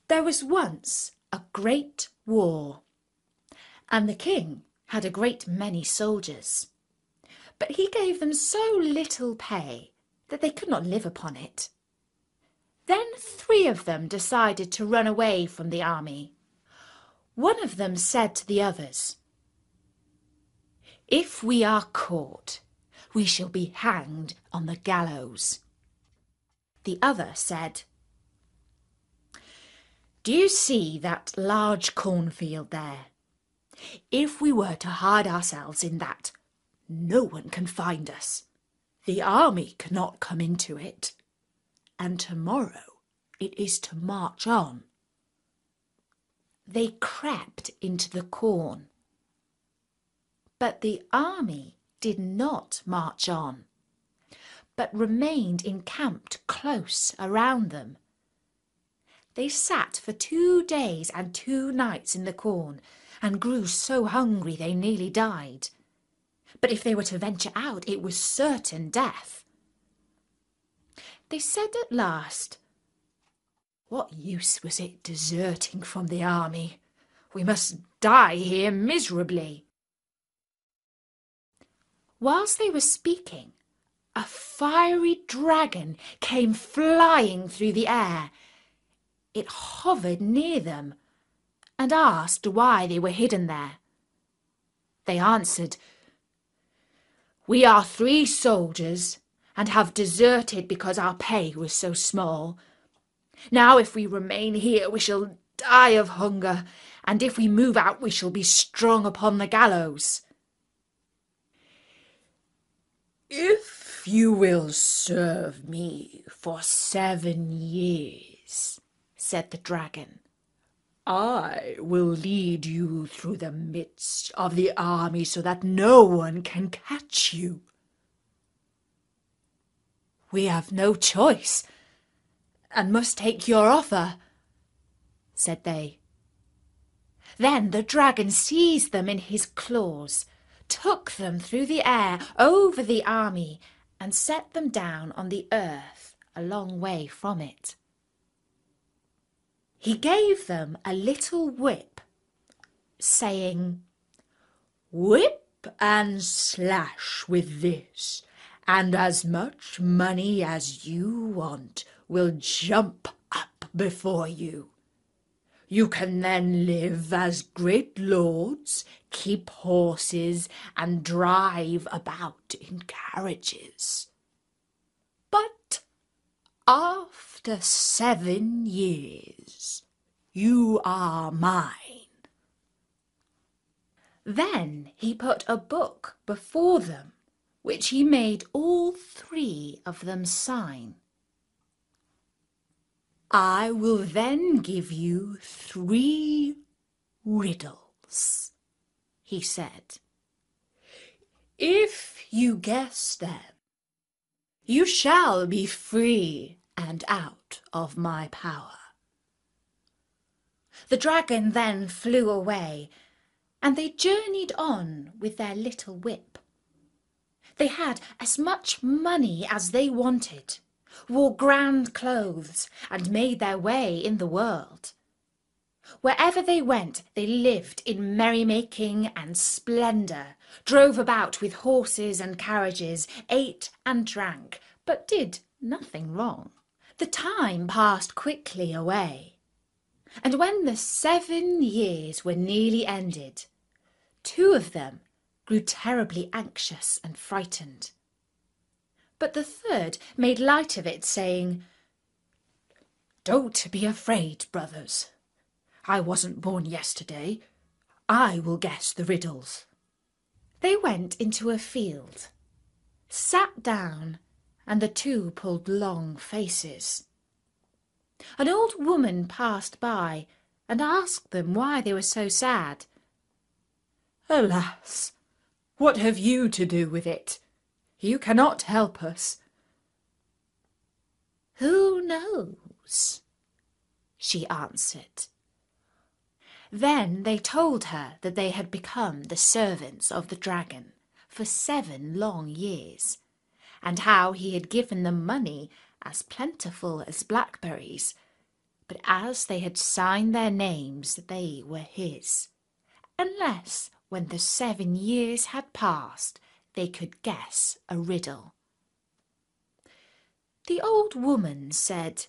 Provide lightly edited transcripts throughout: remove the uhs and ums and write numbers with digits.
There was once a great war, and the king had a great many soldiers. But he gave them so little pay that they could not live upon it. Then 3 of them decided to run away from the army. One of them said to the others, "If we are caught, we shall be hanged on the gallows." The other said, "Do you see that large cornfield there? If we were to hide ourselves in that, no one can find us. The army cannot come into it, and tomorrow it is to march on." They crept into the corn, but the army did not march on, but remained encamped close around them. They sat for 2 days and 2 nights in the corn, and grew so hungry they nearly died. But if they were to venture out, it was certain death. They said at last, "What use was it deserting from the army? We must die here miserably." Whilst they were speaking, a fiery dragon came flying through the air. It hovered near them and asked why they were hidden there. They answered, "We are 3 soldiers and have deserted because our pay was so small. Now if we remain here we shall die of hunger, and if we move out we shall be strung upon the gallows." "If you will serve me for 7 years," said the dragon, "I will lead you through the midst of the army so that no one can catch you." "We have no choice, and must take your offer," said they. Then the dragon seized them in his claws, took them through the air over the army, and set them down on the earth a long way from it. He gave them a little whip, saying, "Whip and slash with this, and as much money as you want will jump up before you. You can then live as great lords, keep horses, and drive about in carriages. But after 7 years, you are mine." Then he put a book before them, which he made all 3 of them sign. "I will then give you 3 riddles," he said. "If you guess them, you shall be free and out of my power." The dragon then flew away, and they journeyed on with their little whip. They had as much money as they wanted, wore grand clothes, and made their way in the world. Wherever they went, they lived in merrymaking and splendour, drove about with horses and carriages, ate and drank, but did nothing wrong. The time passed quickly away, and when the 7 years were nearly ended, 2 of them grew terribly anxious and frightened. But the 3rd made light of it, saying, "Don't be afraid, brothers. I wasn't born yesterday. I will guess the riddles." They went into a field, sat down, and the 2 pulled long faces. An old woman passed by and asked them why they were so sad. "Alas, what have you to do with it? You cannot help us." "Who knows?" she answered. Then they told her that they had become the servants of the dragon for 7 long years, and how he had given them money as plentiful as blackberries, but as they had signed their names, they were his, unless when the 7 years had passed, they could guess a riddle. The old woman said,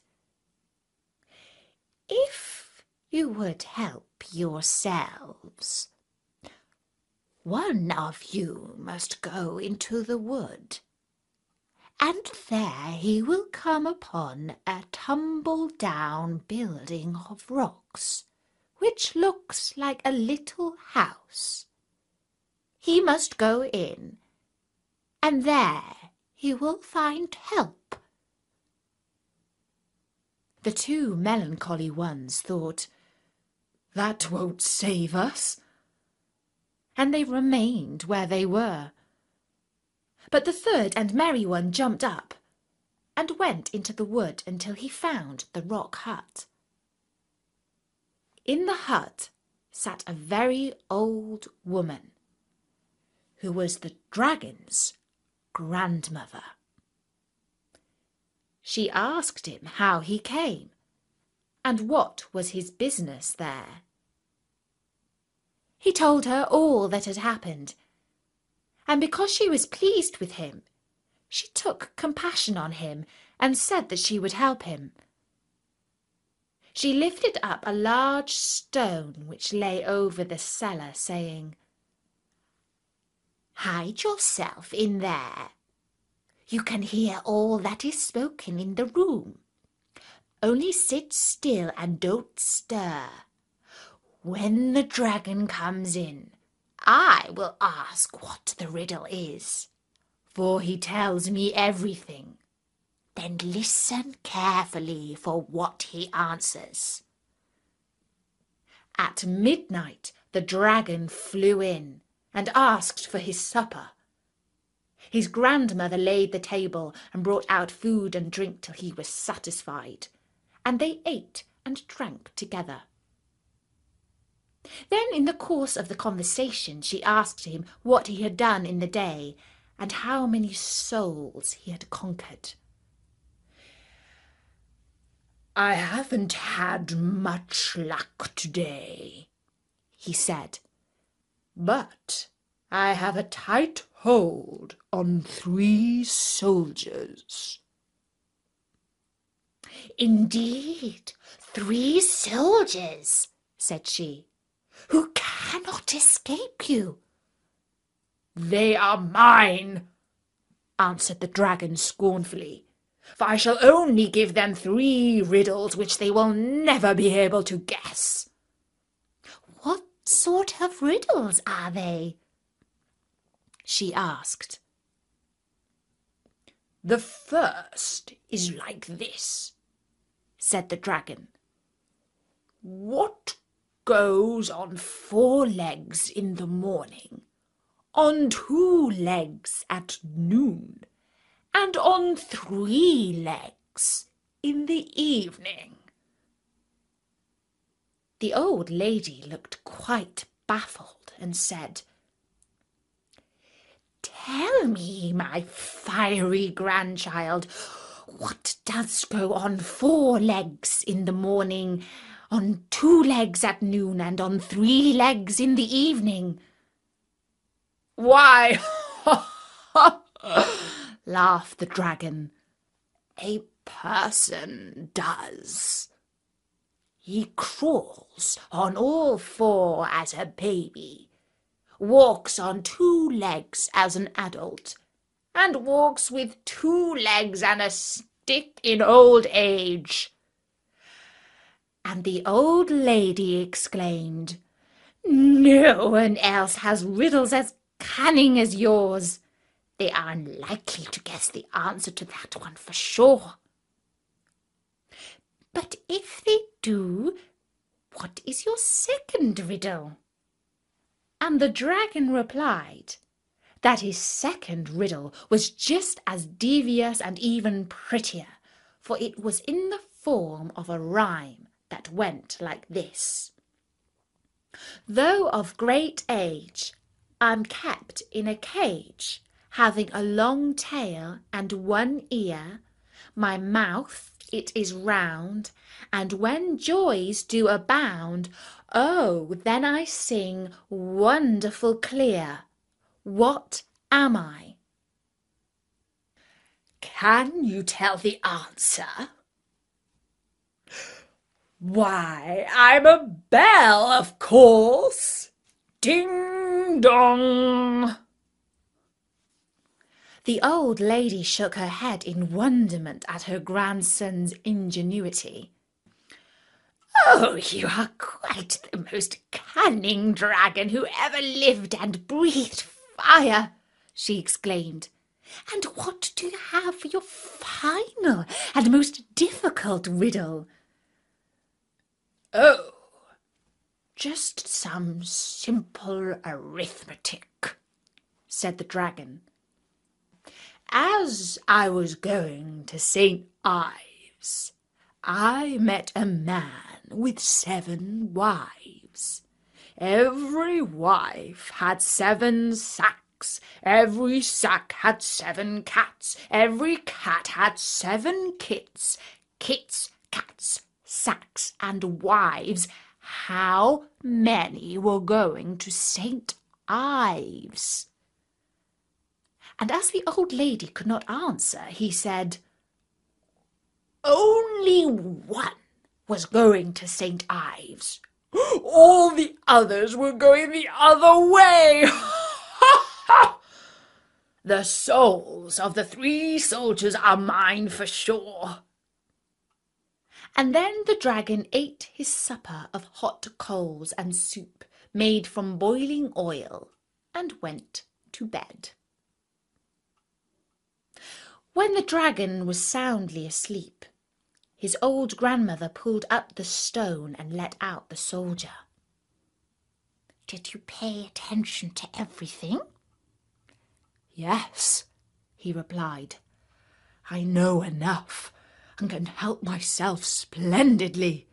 "If you would help yourselves, one of you must go into the wood, and there he will come upon a tumble-down building of rocks, which looks like a little house. He must go in, and there he will find help." The 2 melancholy ones thought, "That won't save us," and they remained where they were. But the 3rd and merry one jumped up and went into the wood until he found the rock hut. In the hut sat a very old woman, who was the dragon's grandmother. She asked him how he came, and what was his business there. He told her all that had happened, and because she was pleased with him, she took compassion on him and said that she would help him. She lifted up a large stone which lay over the cellar, saying, "Hide yourself in there. You can hear all that is spoken in the room. Only sit still and don't stir. When the dragon comes in, I will ask what the riddle is, for he tells me everything. Then listen carefully for what he answers." At midnight the dragon flew in and asked for his supper. His grandmother laid the table and brought out food and drink till he was satisfied, and they ate and drank together. Then in the course of the conversation she asked him what he had done in the day and how many souls he had conquered. "I haven't had much luck today," he said, "but I have a tight hold on 3 soldiers." "Indeed, 3 soldiers," said she, "who cannot escape you." "They are mine," answered the dragon scornfully, "for I shall only give them 3 riddles which they will never be able to guess." "What sort of riddles are they?" she asked. "The first is like this," said the dragon. "What goes on 4 legs in the morning, on 2 legs at noon, and on 3 legs in the evening?" The old lady looked quite baffled and said, "Tell me, my fiery grandchild, what does go on 4 legs in the morning, on 2 legs at noon, and on 3 legs in the evening?" "Why, laughed the dragon, "a person does. He crawls on all 4 as a baby, walks on 2 legs as an adult, and walks with 2 legs and a stick in old age." And the old lady exclaimed, "No one else has riddles as cunning as yours. They are unlikely to guess the answer to that one for sure." "But if they do, what is your 2nd riddle?" And the dragon replied that his 2nd riddle was just as devious and even prettier, for it was in the form of a rhyme that went like this: "Though of great age, I'm kept in a cage, having a long tail and 1 ear. My mouth it is round, and when joys do abound, oh, then I sing wonderful clear. What am I? Can you tell the answer? Why, I'm a bell, of course. Ding dong. The old lady shook her head in wonderment at her grandson's ingenuity. Oh, you are quite the most cunning dragon who ever lived and breathed fire, she exclaimed. And what do you have for your final and most difficult riddle? Oh, just some simple arithmetic, said the dragon. As I was going to St. Ives, I met a man with 7 wives. Every wife had 7 sacks. Every sack had 7 cats. Every cat had 7 kits. Kits, cats, sacks, and wives. How many were going to St. Ives? And as the old lady could not answer, he said, Only one was going to St. Ives. All the others were going the other way. The souls of the 3 soldiers are mine for sure. And then the dragon ate his supper of hot coals and soup made from boiling oil and went to bed. When the dragon was soundly asleep, his old grandmother pulled up the stone and let out the soldier. Did you pay attention to everything? Yes, he replied. I know enough and can help myself splendidly.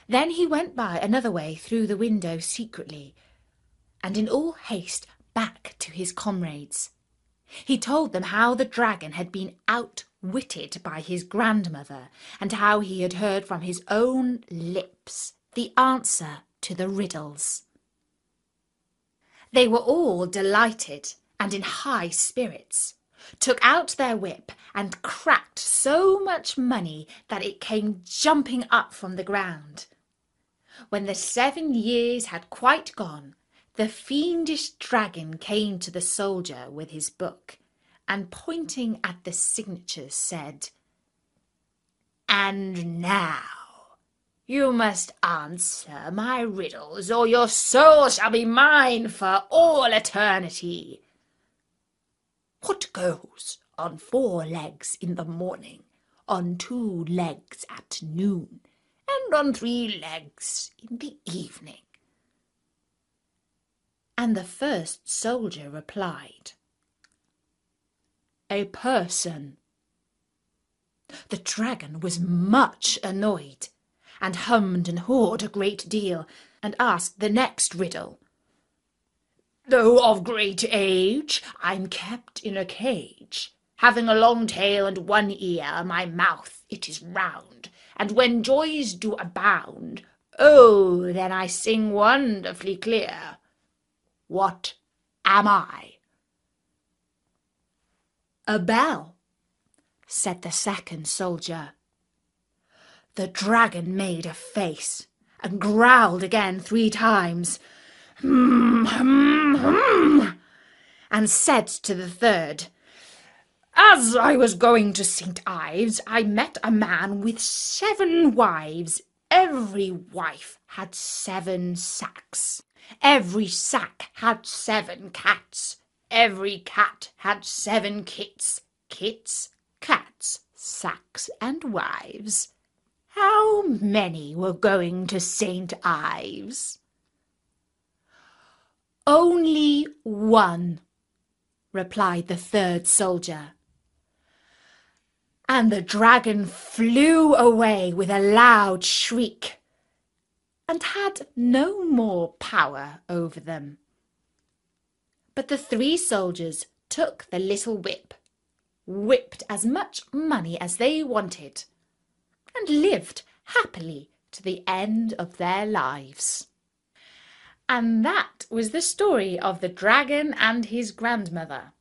Then he went by another way through the window secretly, and in all haste back to his comrades. He told them how the dragon had been outwitted by his grandmother, and how he had heard from his own lips the answer to the riddles. They were all delighted and in high spirits, took out their whip and cracked so much money that it came jumping up from the ground. When the 7 years had quite gone, the fiendish dragon came to the soldier with his book, and pointing at the signatures said, And now you must answer my riddles, or your soul shall be mine for all eternity. What goes on 4 legs in the morning, on 2 legs at noon, and on 3 legs in the evening? And the first soldier replied, A person. The dragon was much annoyed, and hummed and hawed a great deal, and asked the next riddle. Though of great age, I'm kept in a cage, having a long tail and 1 ear, my mouth it is round, and when joys do abound, oh, then I sing wonderfully clear. What am I? A bell, said the second soldier. The dragon made a face and growled again 3 times, and said to the third, As I was going to St. Ives, I met a man with 7 wives. Every wife had 7 sacks. Every sack had 7 cats. Every cat had 7 kits. Kits, cats, sacks, and wives. How many were going to St. Ives? Only 1, replied the third soldier. And the dragon flew away with a loud shriek, and had no more power over them. But the 3 soldiers took the little whip whipped as much money as they wanted, and lived happily to the end of their lives. And that was the story of the dragon and his grandmother.